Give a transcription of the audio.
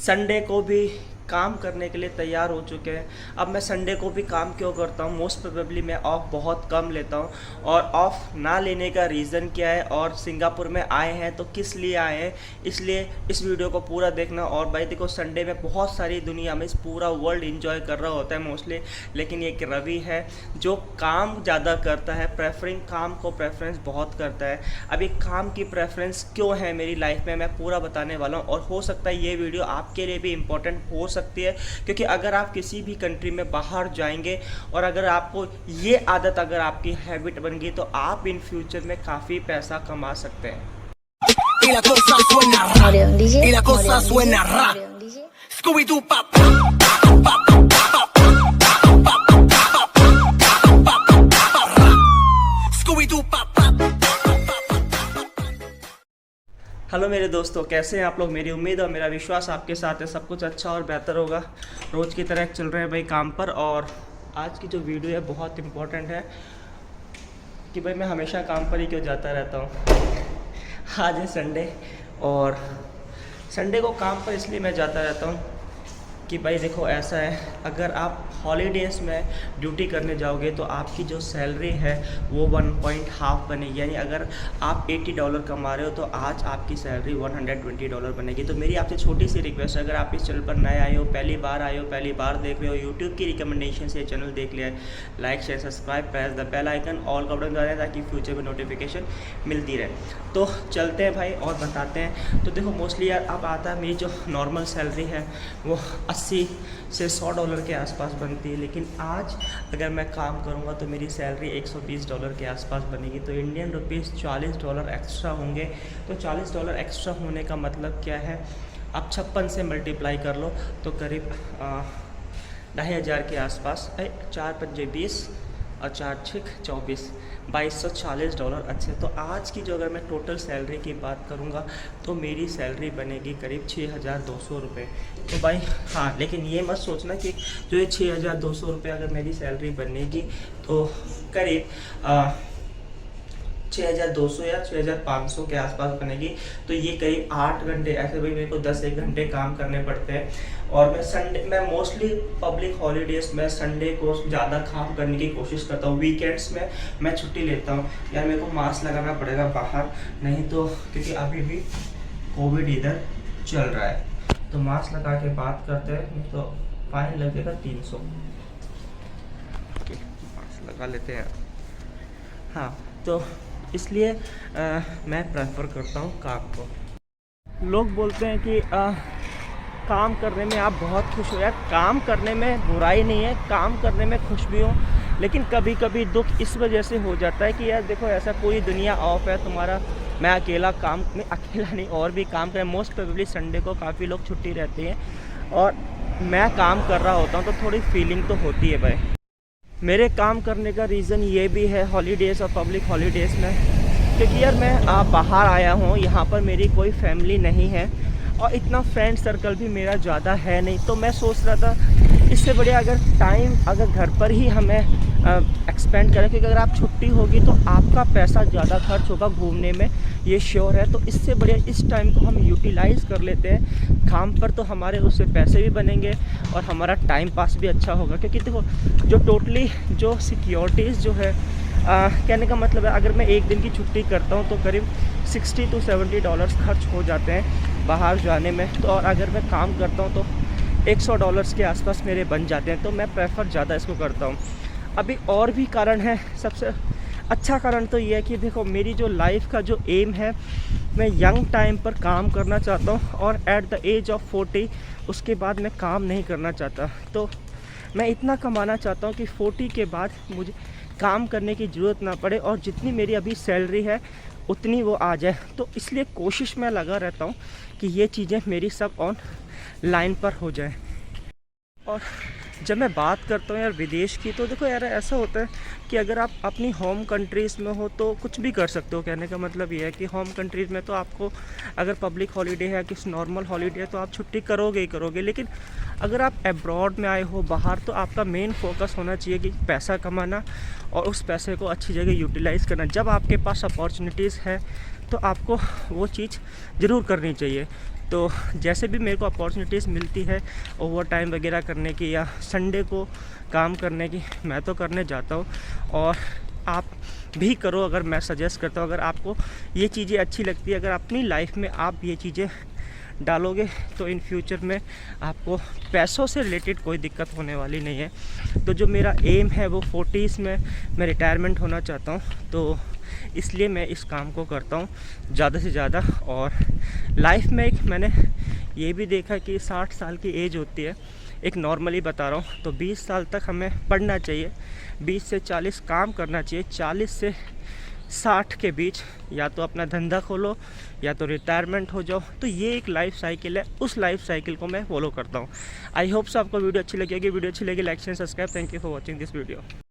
Sunday को भी काम करने के लिए तैयार हो चुके हैं। अब मैं संडे को भी काम क्यों करता हूँ, मोस्ट प्रोबेबली मैं ऑफ़ बहुत कम लेता हूँ। और ऑफ़ ना लेने का रीज़न क्या है और सिंगापुर में आए हैं तो किस लिए आए हैं, इसलिए इस वीडियो को पूरा देखना। और भाई देखो, संडे में बहुत सारी दुनिया में पूरा वर्ल्ड इंजॉय कर रहा होता है मोस्टली, लेकिन एक रवि है जो काम ज़्यादा करता है, काम को प्रेफरेंस बहुत करता है। अब ये काम की प्रेफरेंस क्यों है मेरी लाइफ में, मैं पूरा बताने वाला हूँ। और हो सकता है ये वीडियो आपके लिए भी इम्पोर्टेंट हो सकती है, क्योंकि अगर आप किसी भी कंट्री में बाहर जाएंगे और अगर आपको ये आदत अगर आपकी हैबिट बन गई तो आप इन फ्यूचर में काफ़ी पैसा कमा सकते हैं। Y la cosa suena ra. Y la cosa suena ra. Scooby Doo pop. Scooby Doo pop. Hello मेरे दोस्तों, कैसे हैं आप लोग। मेरी उम्मीद और मेरा विश्वास आपके साथ है सब कुछ अच्छा और बेहतर होगा। रोज़ की तरह चल रहे हैं भाई काम पर। और आज की जो वीडियो है बहुत इम्पोर्टेंट है कि भाई मैं हमेशा काम पर ही क्यों जाता रहता हूँ। आज है संडे और संडे को काम पर इसलिए मैं जाता रहता हूँ कि भाई देखो ऐसा है, अगर आप हॉलीडेज़ में ड्यूटी करने जाओगे तो आपकी जो सैलरी है वो 1.5 बनेगी। यानी अगर आप $80 कमा रहे हो तो आज आपकी सैलरी $120 बनेगी। तो मेरी आपसे छोटी सी रिक्वेस्ट है, अगर आप इस चैनल पर नए आए हो, पहली बार आए हो, पहली बार देख रहे हो, यूट्यूब की रिकमेंडेशन से चैनल देख लिया है, like share subscribe, press the bell icon, ऑल का बटन दबा दें ताकि फ्यूचर में नोटिफिकेशन मिलती रहे। तो चलते हैं भाई और बताते हैं। तो देखो मोस्टली यार अब आता है, मेरी जो नॉर्मल सैलरी है वो $80 से $100 के आसपास बनती है, लेकिन आज अगर मैं काम करूँगा तो मेरी सैलरी $120 के आसपास बनेगी। तो इंडियन रुपीज़ $40 एक्स्ट्रा होंगे। तो $40 एक्स्ट्रा होने का मतलब क्या है, आप 56 से मल्टीप्लाई कर लो तो करीब 2500 के आसपास, 4 पंजे 20 और 4 6 24, $2240 अच्छे। तो आज की जो अगर मैं टोटल सैलरी की बात करूँगा तो मेरी सैलरी बनेगी करीब $6200। तो भाई हाँ, लेकिन ये मत सोचना कि जो ये $6200 अगर मेरी सैलरी बनेगी तो करीब 6200 या 6500 के आसपास बनेगी। तो ये करीब 8 घंटे, ऐसे भाई मेरे को 10-1 घंटे काम करने पड़ते हैं। और मैं मोस्टली पब्लिक हॉलीडेज़ में संडे को ज़्यादा काम करने की कोशिश करता हूँ। वीकेंड्स में मैं छुट्टी लेता हूँ। यार मेरे को मास्क लगाना पड़ेगा बाहर, नहीं तो क्योंकि अभी भी कोविड इधर चल रहा है, तो मास्क लगा के बात करते हैं, नहीं तो फाइन लगेगा 300। मास्क लगा लेते हैं। हाँ, तो इसलिए मैं प्रेफर करता हूँ काम को। लोग बोलते हैं कि काम करने में आप बहुत खुश हो। यार काम करने में बुराई नहीं है, काम करने में खुश भी हो, लेकिन कभी कभी दुख इस वजह से हो जाता है कि यार देखो ऐसा पूरी दुनिया ऑफ है तुम्हारा, मैं अकेला काम में, अकेला नहीं और भी काम करें। मोस्ट प्रोबेबली संडे को काफ़ी लोग छुट्टी रहती हैं और मैं काम कर रहा होता हूँ, तो थोड़ी फीलिंग तो होती है भाई। मेरे काम करने का रीज़न ये भी है हॉलीडेज़ और पब्लिक हॉलीडेज़ में, क्योंकि यार मैं बाहर आया हूँ, यहाँ पर मेरी कोई फैमिली नहीं है और इतना फ्रेंड सर्कल भी मेरा ज़्यादा है नहीं। तो मैं सोच रहा था इससे बढ़िया अगर टाइम अगर घर पर ही हमें एक्सपेंड करें, क्योंकि अगर आप छुट्टी होगी तो आपका पैसा ज़्यादा खर्च होगा घूमने में, ये श्योर है। तो इससे बढ़िया इस टाइम को हम यूटिलाइज़ कर लेते हैं काम पर, तो हमारे उससे पैसे भी बनेंगे और हमारा टाइम पास भी अच्छा होगा। क्योंकि देखो जो टोटली जो सिक्योरिटीज़ जो है, कहने का मतलब है अगर मैं एक दिन की छुट्टी करता हूँ तो करीब $60 to $70 खर्च हो जाते हैं बाहर जाने में। तो और अगर मैं काम करता हूँ तो $100 के आसपास मेरे बन जाते हैं। तो मैं प्रेफर ज़्यादा इसको करता हूँ। अभी और भी कारण है, सबसे अच्छा कारण तो ये है कि देखो मेरी जो लाइफ का जो एम है, मैं यंग टाइम पर काम करना चाहता हूँ और एट द एज ऑफ 40 उसके बाद मैं काम नहीं करना चाहता। तो मैं इतना कमाना चाहता हूँ कि 40 के बाद मुझे काम करने की ज़रूरत ना पड़े और जितनी मेरी अभी सैलरी है उतनी वो आ जाए। तो इसलिए कोशिश में लगा रहता हूँ कि ये चीज़ें मेरी सब ऑन लाइन पर हो जाए। और जब मैं बात करता हूँ यार विदेश की, तो देखो यार ऐसा होता है कि अगर आप अपनी होम कंट्रीज़ में हो तो कुछ भी कर सकते हो। कहने का मतलब ये है कि होम कंट्रीज़ में तो आपको अगर पब्लिक हॉलीडे है, किसी नॉर्मल हॉलीडे है, तो आप छुट्टी करोगे ही करोगे। लेकिन अगर आप अब्रॉड में आए हो बाहर, तो आपका मेन फोकस होना चाहिए कि पैसा कमाना और उस पैसे को अच्छी जगह यूटिलाइज़ करना। जब आपके पास अपॉर्चुनिटीज़ है तो आपको वो चीज़ ज़रूर करनी चाहिए। तो जैसे भी मेरे को अपॉर्चुनिटीज़ मिलती है ओवर टाइम वगैरह करने की या संडे को काम करने की, मैं तो करने जाता हूँ। और आप भी करो, अगर मैं सजेस्ट करता हूँ, अगर आपको ये चीज़ें अच्छी लगती है, अगर अपनी लाइफ में आप ये चीज़ें डालोगे तो इन फ्यूचर में आपको पैसों से रिलेटेड कोई दिक्कत होने वाली नहीं है। तो जो मेरा एम है वो 40s में मैं रिटायरमेंट होना चाहता हूँ, तो इसलिए मैं इस काम को करता हूँ ज़्यादा से ज़्यादा। और लाइफ में एक मैंने ये भी देखा कि 60 साल की एज होती है, एक नॉर्मली बता रहा हूँ, तो 20 साल तक हमें पढ़ना चाहिए, 20 से 40 काम करना चाहिए, 40 से 60 के बीच या तो अपना धंधा खोलो या तो रिटायरमेंट हो जाओ। तो ये एक लाइफ साइकिल है, उस लाइफ साइकिल को मैं फॉलो करता हूँ। आई होप सो आपको वीडियो अच्छी लगेगी। वीडियो अच्छी लगी like share subscribe. Thank you for watching this video.